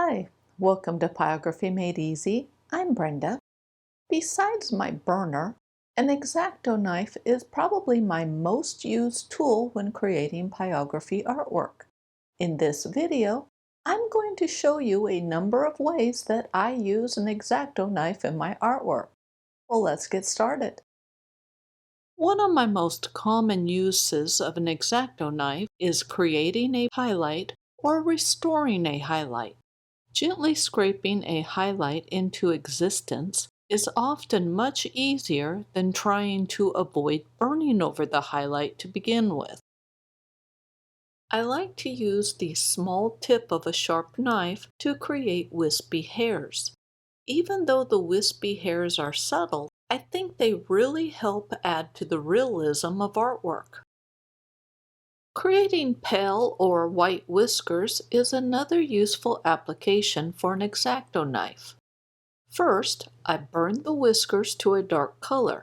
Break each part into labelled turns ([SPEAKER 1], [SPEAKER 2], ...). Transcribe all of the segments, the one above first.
[SPEAKER 1] Hi, welcome to Pyrography Made Easy. I'm Brenda. Besides my burner, an X-acto knife is probably my most used tool when creating pyrography artwork. In this video, I'm going to show you a number of ways that I use an X-acto knife in my artwork. Well, let's get started. One of my most common uses of an X-acto knife is creating a highlight or restoring a highlight. Gently scraping a highlight into existence is often much easier than trying to avoid burning over the highlight to begin with. I like to use the small tip of a sharp knife to create wispy hairs. Even though the wispy hairs are subtle, I think they really help add to the realism of artwork. Creating pale or white whiskers is another useful application for an X-acto knife. First, I burn the whiskers to a dark color.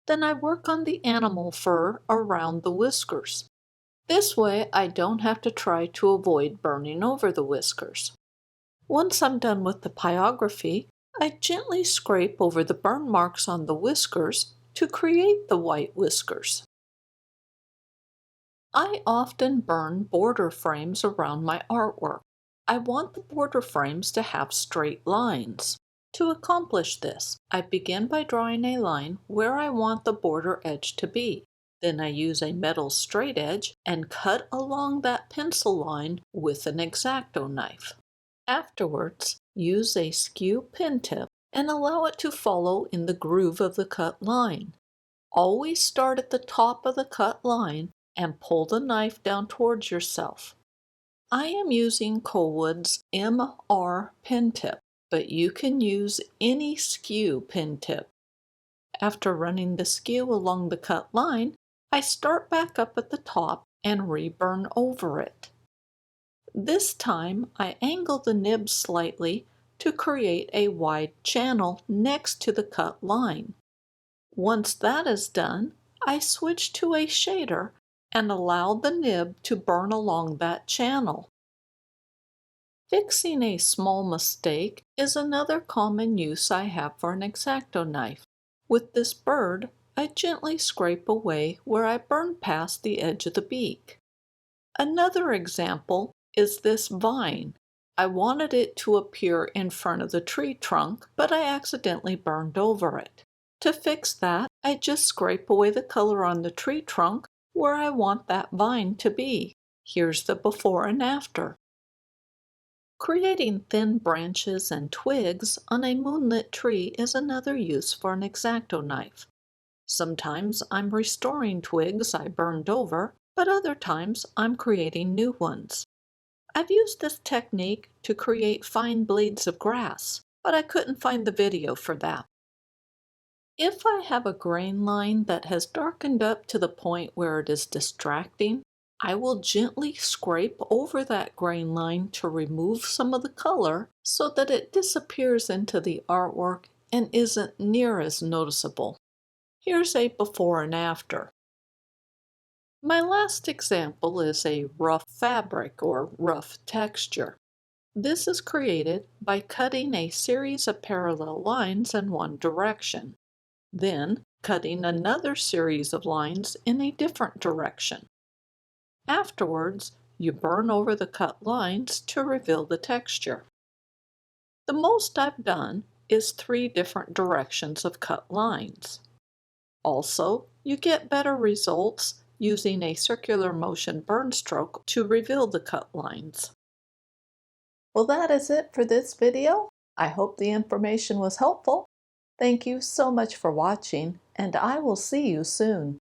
[SPEAKER 1] Then I work on the animal fur around the whiskers. This way, I don't have to try to avoid burning over the whiskers. Once I'm done with the pyrography, I gently scrape over the burn marks on the whiskers to create the white whiskers. I often burn border frames around my artwork. I want the border frames to have straight lines. To accomplish this, I begin by drawing a line where I want the border edge to be. Then I use a metal straight edge and cut along that pencil line with an X-acto knife. Afterwards, use a skew pen tip and allow it to follow in the groove of the cut line. Always start at the top of the cut line and pull the knife down towards yourself. I am using Colwood's MR pen tip, but you can use any skew pen tip. After running the skew along the cut line, I start back up at the top and reburn over it. This time I angle the nib slightly to create a wide channel next to the cut line. Once that is done, I switch to a shader and allow the nib to burn along that channel. Fixing a small mistake is another common use I have for an X-acto knife. With this bird, I gently scrape away where I burned past the edge of the beak. Another example is this vine. I wanted it to appear in front of the tree trunk, but I accidentally burned over it. To fix that, I just scrape away the color on the tree trunk where I want that vine to be. Here's the before and after. Creating thin branches and twigs on a moonlit tree is another use for an X-acto knife. Sometimes I'm restoring twigs I burned over, but other times I'm creating new ones. I've used this technique to create fine blades of grass, but I couldn't find the video for that. If I have a grain line that has darkened up to the point where it is distracting, I will gently scrape over that grain line to remove some of the color so that it disappears into the artwork and isn't near as noticeable. Here's a before and after. My last example is a rough fabric or rough texture. This is created by cutting a series of parallel lines in one direction. Then cutting another series of lines in a different direction. Afterwards, you burn over the cut lines to reveal the texture. The most I've done is 3 different directions of cut lines. Also, you get better results using a circular motion burn stroke to reveal the cut lines. Well, that is it for this video. I hope the information was helpful. Thank you so much for watching, and I will see you soon.